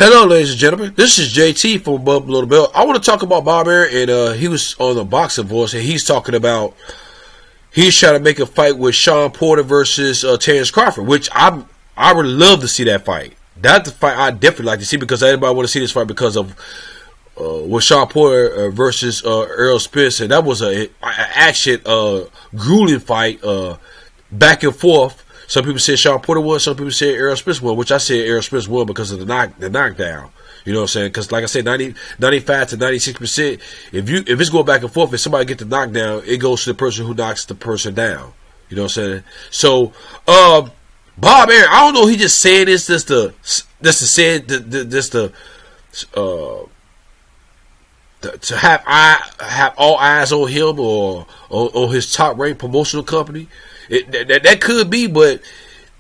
Hello, ladies and gentlemen. This is JT from Above Below the Belt. I want to talk about Bob Arum, and he was on the Boxing Voice, and he's talking about he's trying to make a fight with Shawn Porter versus Terence Crawford, which I would love to see that fight. That's the fight I definitely like to see because everybody want to see this fight because of with Shawn Porter versus Errol Spence, and that was an action grueling fight, back and forth. Some people said Shawn Porter won. Some people said Errol Spence won, which I said Errol Spence won because of the knockdown. You know what I'm saying? Because like I said, 95 to 96%. If it's going back and forth, if somebody get the knockdown, it goes to the person who knocks the person down. You know what I'm saying? So Bob Arum, I don't know. He just saying this to have all eyes on him or on his top ranked promotional company. That could be, but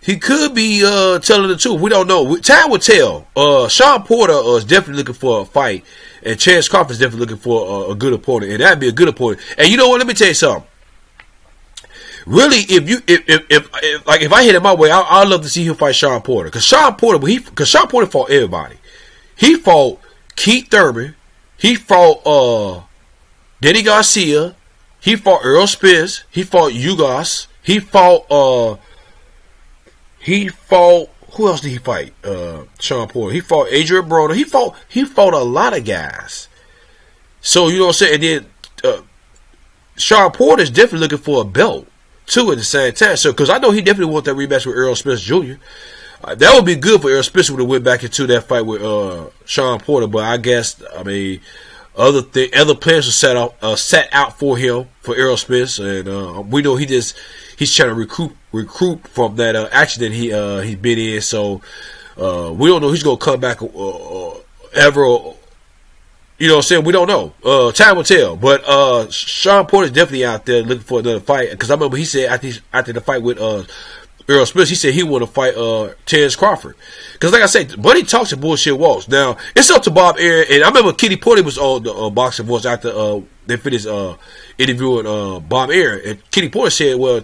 he could be telling the truth. We don't know. Time will tell. Shawn Porter is definitely looking for a fight, and Terence Crawford is definitely looking for a good opponent, and that'd be a good opponent. And you know what? Let me tell you something. Really, if I hit it my way, I'd love to see him fight Shawn Porter, because Shawn Porter fought everybody. He fought Keith Thurman. He fought Denny Garcia. He fought Errol Spence. He fought Ugas. He fought who else did he fight? Shawn Porter. He fought Adrian Broner. He fought a lot of guys. So you know what I'm saying? And then Shawn Porter is definitely looking for a belt too at the same time. So because I know he definitely wants that rematch with Errol Spence Jr. That would be good for Errol Spence when he went back into that fight with Shawn Porter. But I guess other plans were set out for him for Errol Spence, and we know he's trying to recruit from that accident he's been in. So we don't know he's gonna come back ever. You know what I'm saying? We don't know. Time will tell. But Shawn Porter is definitely out there looking for another fight, because I remember he said after the fight with Errol Spence, he said he want to fight Terence Crawford. Because like I said, Buddy talks and bullshit walks. Now, it's up to Bob Arum. And I remember Kenny Porter was on the Boxing Voice after they finished interviewing Bob Arum. And Kenny Porter said, I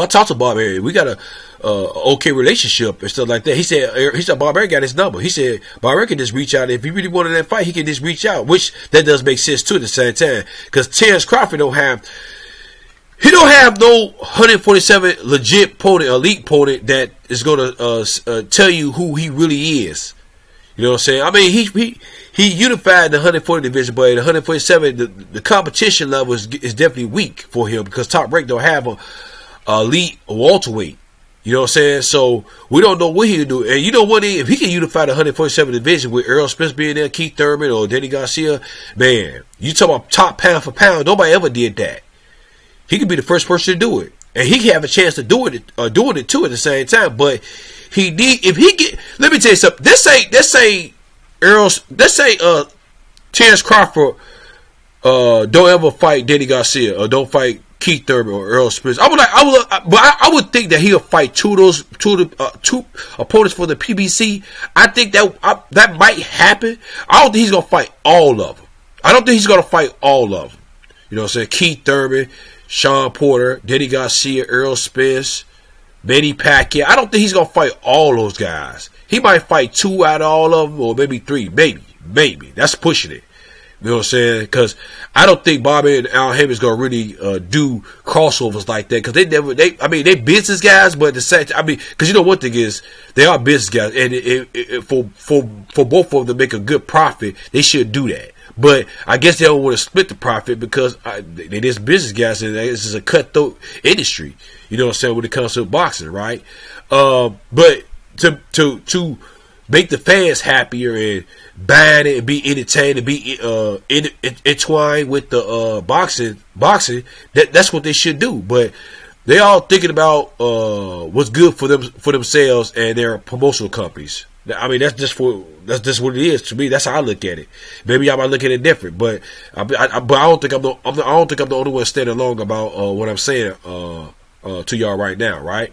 talked to Bob Arum. We got a okay relationship and stuff like that. He said Bob Arum got his number. He said Bob Arum can just reach out. If he really wanted that fight, he can just reach out. Which, that does make sense too at the same time. Because Terence Crawford don't have no 147 legit opponent, elite opponent that is going to tell you who he really is. You know what I'm saying? I mean, he unified the 140 division, but the 147, the competition level is definitely weak for him because Top Rank don't have a elite welterweight. You know what I'm saying? So we don't know what he'll do. And you know what? If he can unify the 147 division with Errol Spence being there, Keith Thurman or Denny Garcia, man, you talk about top pound for pound. Nobody ever did that. He could be the first person to do it, and he can have a chance to doing it too at the same time. But let me tell you something. Let's say Terence Crawford don't ever fight Denny Garcia or don't fight Keith Thurman or Errol Spence. I would think that he'll fight two opponents for the PBC. I think that might happen. I don't think he's gonna fight all of them. You know what I'm saying? Keith Thurman, Shawn Porter, Denny Garcia, Errol Spence, Manny Pacquiao. I don't think he's going to fight all those guys. He might fight 2 out of all of them, or maybe 3. Maybe. That's pushing it. You know what I'm saying? Because I don't think Bobby and Al Hammond is going to really do crossovers like that. Because they business guys, but at the same time, because you know one thing is, they are business guys. And for both of them to make a good profit, they should do that. But I guess they don't want to split the profit because they just business guys, and this is a cutthroat industry. You know what I'm saying, when it comes to boxing, right? But to make the fans happier and buy it and be entertained and be entwined with the boxing, that's what they should do. But they all thinking about what's good for themselves and their promotional companies. I mean, that's just what it is to me. That's how I look at it. Maybe y'all might look at it different, but I don't think I'm the only one standing alone about what I'm saying to y'all right now, right?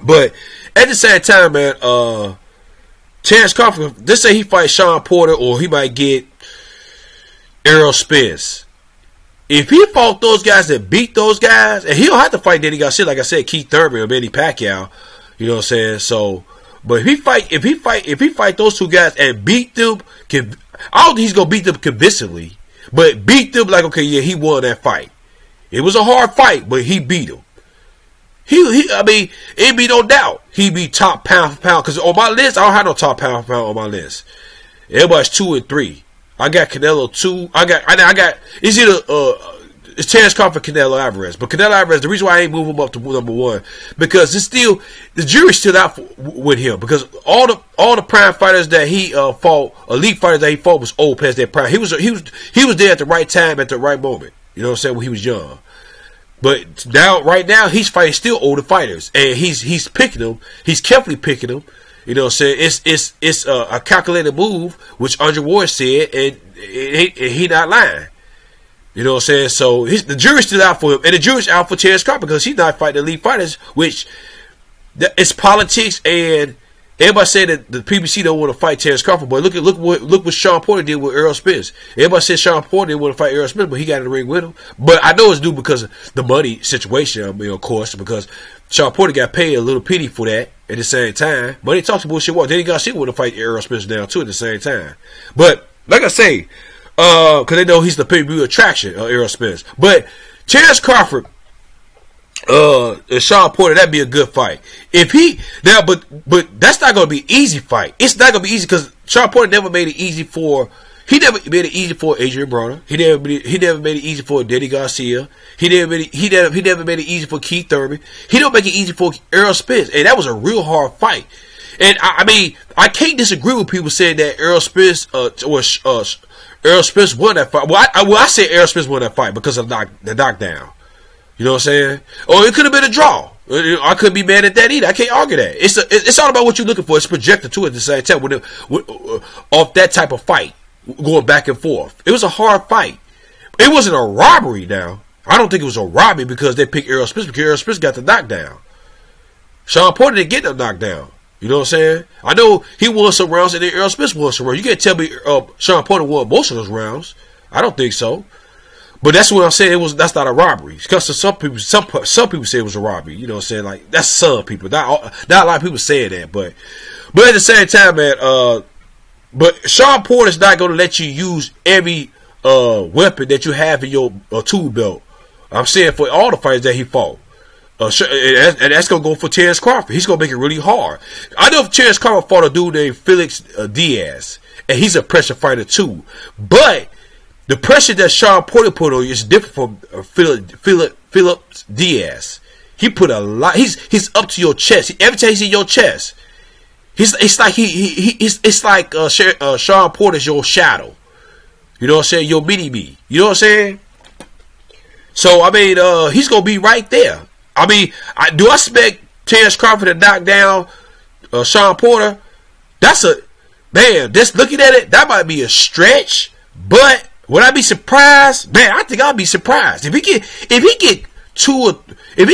But at the same time, man, Terence Crawford, let's say he fights Shawn Porter, or he might get Errol Spence. If he fought those guys and beat those guys, and he don't have to fight Denny Garcia, like I said, Keith Thurman or Manny Pacquiao, you know what I'm saying? So But if he fight those two guys and beat them, I don't think he's gonna beat them convincingly, but beat them like, okay, yeah, he won that fight. It was a hard fight, but he beat him. I mean, it be no doubt he be top pound for pound. Because on my list, I don't have no top pound for pound on my list. Everybody's 2 and 3. I got Canelo 2. I got. It's either it's Terence Crawford, Canelo Alvarez. But Canelo Alvarez, the reason why I ain't move him up to number 1, because it's still the jury's still out with him. Because all the prime fighters that he fought, elite fighters that he fought, was old past their prime. He was there at the right time at the right moment. You know what I'm saying? When he was young. But right now, he's fighting still older fighters, and he's picking them. He's carefully picking them. You know what I'm saying? It's a calculated move, which Andre Ward said, and he not lying. You know what I'm saying? So the jury's still out for him, and the jury's out for Terence Crawford because he's not fighting elite fighters, which it's politics. And everybody say that the PBC don't want to fight Terence Crawford, but look what Shawn Porter did with Errol Spence. Everybody said Shawn Porter didn't want to fight Errol Spence, but he got in the ring with him. But I know it's due because of the money situation. I mean, of course, because Shawn Porter got paid a little penny for that at the same time. But he talks bullshit. Then he got shit want to fight Errol Spence down too at the same time. But like I say, because they know he's the pay-per-view attraction of Errol Spence. But Terence Crawford, Shawn Porter, that'd be a good fight. If he now, but that's not gonna be an easy fight. It's not gonna be easy because Shawn Porter never made it easy for. He never made it easy for Adrian Broner. He never made it easy for Denny Garcia. He never made it easy for Keith Thurman. He don't make it easy for Errol Spence, and that was a real hard fight. And I mean, I can't disagree with people saying that Errol Spence Errol Spence won that fight. Well, I say Errol Spence won that fight because of the knockdown. You know what I'm saying? Or it could have been a draw. I couldn't be mad at that either. I can't argue that. It's all about what you're looking for. It's projected too at the same time. Off that type of fight, going back and forth. It was a hard fight. It wasn't a robbery now. I don't think it was a robbery because they picked Errol Spence because Errol Spence got the knockdown. Shawn Porter didn't get the knockdown. You know what I'm saying? I know he won some rounds and then Errol Spence won some rounds. You can't tell me Shawn Porter won most of those rounds. I don't think so. But that's what I'm saying. That's not a robbery. Because some people say it was a robbery. You know what I'm saying? Like, that's some people. Not a lot of people saying that. But at the same time, man, but Shawn Porter's not going to let you use every weapon that you have in your tool belt. I'm saying for all the fighters that he fought. And that's going to go for Terence Crawford. He's going to make it really hard. I know if Terence Crawford fought a dude named Felix Diaz, and he's a pressure fighter too. But the pressure that Shawn Porter put on you is different from Felix Diaz. He put a lot. He's up to your chest. Every time he's in your chest, it's like Shawn Porter's your shadow. You know what I'm saying? Your mini-me. You know what I'm saying? So I mean, he's going to be right there. I mean, do I expect Terence Crawford to knock down Shawn Porter? That's a man. Just looking at it, that might be a stretch. But would I be surprised? Man, I think I'll be surprised if he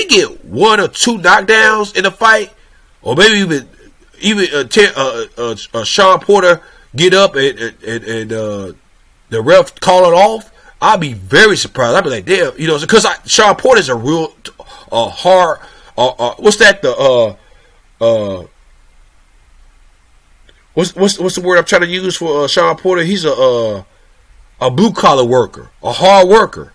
get one or two knockdowns in a fight, or maybe even Shawn Porter get up and the ref call it off. I'll be very surprised. I'll be like, damn, you know, because Shawn Porter's a real hard. What's that? What's the word I'm trying to use for Shawn Porter? He's a blue collar worker, a hard worker.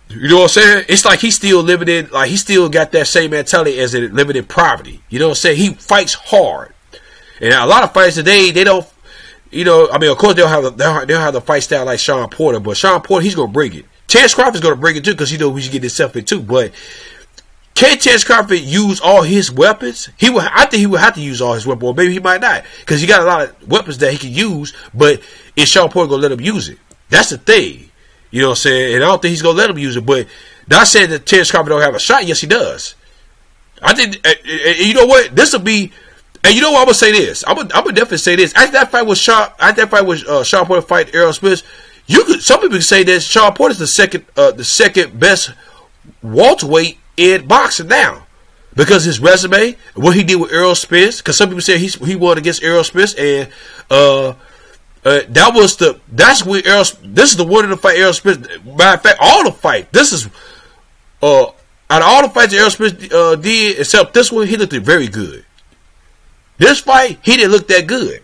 You know what I'm saying? It's like he's still living in, like he still got that same mentality as in living in poverty. You know what I'm saying? He fights hard, and a lot of fighters today they don't. You know, I mean, of course they'll have the fight style like Shawn Porter, but Shawn Porter, he's gonna bring it. Terence Crawford's gonna bring it too because he knows he's getting himself into. But can Terence Crawford use all his weapons? I think he would have to use all his weapons, or maybe he might not, because he got a lot of weapons that he can use. But is Shawn Porter gonna let him use it? That's the thing. You know what I'm saying? And I don't think he's gonna let him use it. But not saying that Terence Crawford don't have a shot. Yes, he does. I think. You know what? This will be. And you know what? I'm gonna say this. I'm gonna definitely say this. After that fight with Shawn Porter fight Errol Spence, some people can say that Shawn Porter is the second best welterweight in boxing now, because his resume, what he did with Errol Spence. Because some people say he won against Errol Spence, and that's when Errol. This is the one in the fight Errol Spence. Matter of fact, all the fight. This is out of all the fights that Errol Spence did, except this one, he looked very good. This fight, he didn't look that good.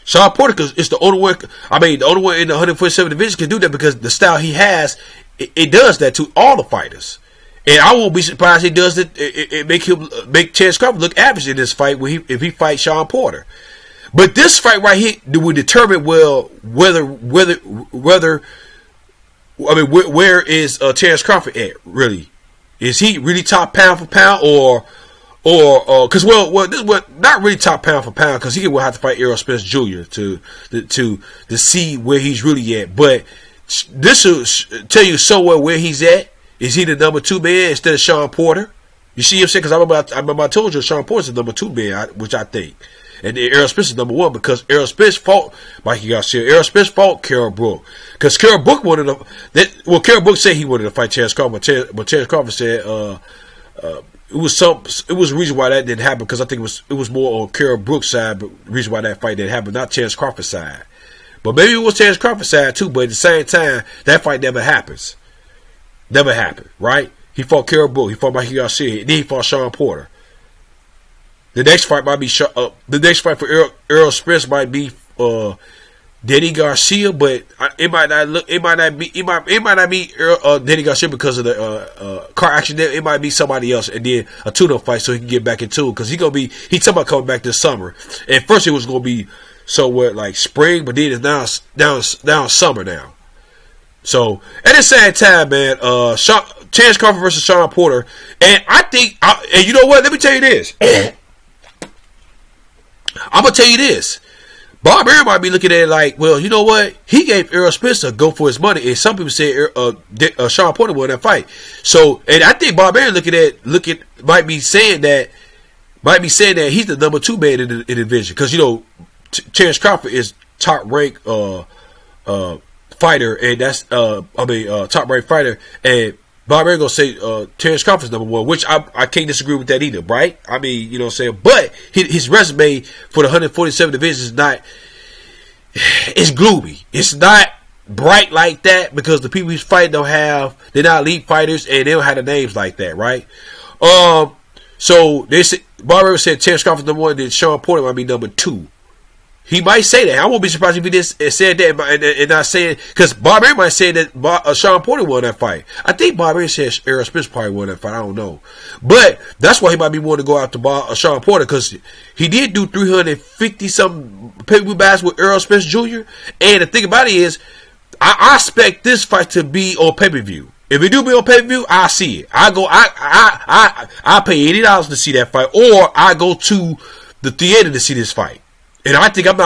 Shawn Porter, because it's the only one. I mean, the only one in the 147 division can do that because the style he has, it does that to all the fighters. And I won't be surprised he does it. It make Terence Crawford look average in this fight if he fights Shawn Porter. But this fight right here would determine whether where is Terence Crawford at really? Is he really top pound for pound or because this was not really top pound for pound because he will have to fight Errol Spence Jr. to see where he's really at. But this will tell you so well where he's at. Is he the number 2 man instead of Shawn Porter? You see what I'm saying? Because I remember I told you Shawn Porter's the number 2 man, which I think. And Errol Spence is number 1 because Errol Spence fought Mikey Garcia. Errol Spence fought Carol Brook. Because Carol Brook wanted to... Carol Brook said he wanted to fight Terence Crawford, but Terence Crawford said it was a reason why that didn't happen because I think it was more on Carol Brook's side, but the reason why that fight didn't happen, not Terence Crawford's side. But maybe it was Terence Crawford's side too, but at the same time, that fight never happens. Never happened, right? He fought Carol Brook, he fought Mikey Garcia, and then he fought Shawn Porter. The next fight might be the next fight for Errol Spence might be Denny Garcia, but it might not be Denny Garcia because of the car accident. It might be somebody else, and then a tune-up fight so he can get back into it because he's talking about coming back this summer. At first it was gonna be like spring, but then it's now summer now. So at the same time, man, Terence Crawford versus Shawn Porter, and I think, and you know what? Let me tell you this. I'm gonna tell you this. Bob Arum might be looking at it like, well, you know what? He gave Errol Spence a go for his money, and some people say Shawn Porter won that fight. So, and I think Bob Arum might be saying that he's the number 2 man in the division because Terence Crawford is top ranked fighter, and that's top ranked fighter, and Bob Arum gonna say Terence Crawford's number 1, which I can't disagree with that either, right? I mean, you know what I'm saying? But his resume for the 147 division is not, it's gloomy. It's not bright like that because the people he's fighting they're not elite fighters and they don't have the names like that, right? So they said, Bob Arum said Terence Crawford's number 1, then Shawn Porter might be number 2. He might say that. I won't be surprised if he just said that and not saying, because Bob Arum might say that Shawn Porter won that fight. I think Bob Arum said Errol Spence probably won that fight. I don't know. But that's why he might be wanting to go after Shawn Porter because he did do 350-something pay-per-view battles with Errol Spence Jr. And the thing about it is, I expect this fight to be on pay-per-view. If it do be on pay-per-view, I'll see it. I pay $80 to see that fight, or I go to the theater to see this fight. And I think I'm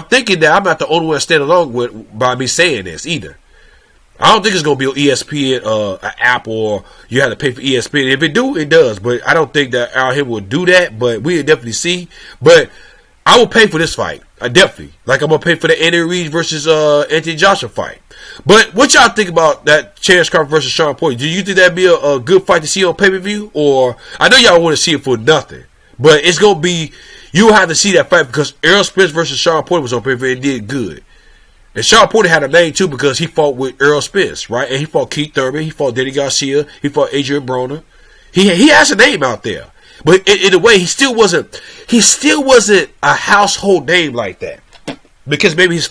thinking that I'm not the only one standing along with by me saying this either. I don't think it's gonna be on ESPN, an app, or you have to pay for ESPN. If it do, it does. But I don't think that out here will do that. But we'll definitely see. But I will pay for this fight. I definitely, like I'm gonna pay for the Andy Reid versus Anthony Joshua fight. But what y'all think about that Terence Crawford versus Shawn Porter? Do you think that'd be a good fight to see on pay-per-view, or I know y'all want to see it for nothing? But it's going to be, you have to see that fight because Errol Spence versus Shawn Porter was on pay-per-view and did good. And Shawn Porter had a name too because he fought with Errol Spence, right? And he fought Keith Thurman, he fought Denny Garcia, he fought Adrian Broner. He has a name out there. But in a way, he still wasn't a household name like that. Because maybe his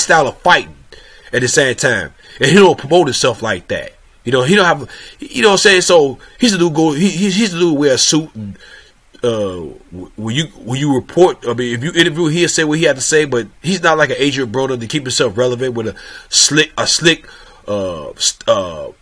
style of fighting at the same time. And he don't promote himself like that. He don't have, you know what I'm saying? So he's the dude he's the dude who wear a suit and when you report, I mean, if you interview, he'll say what he had to say, but he's not like an Adrian Broner to keep himself relevant with a slick, the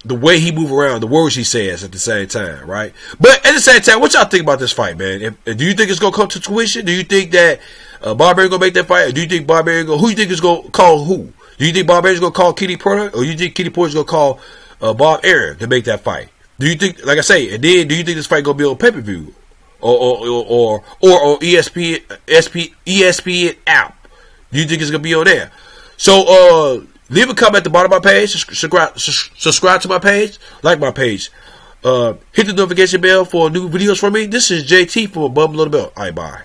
way he move around, the words he says at the same time, right? But at the same time, what y'all think about this fight, man? Do you think it's gonna come to fruition? Do you think that Bob Arum gonna make that fight? Or do you think Bob Arum who you think is gonna call who? Do you think Bob Arum's gonna call Kenny Porter, or you think Kenny Porter's gonna call Bob Arum to make that fight? Do you think, like I say, and then do you think this fight gonna be on pay-per-view or ESPN app? Do you think it's gonna be on there? So leave a comment at the bottom of my page. Subscribe to my page. Like my page. Hit the notification bell for new videos from me. This is JT from Above Below the Belt. All right, bye.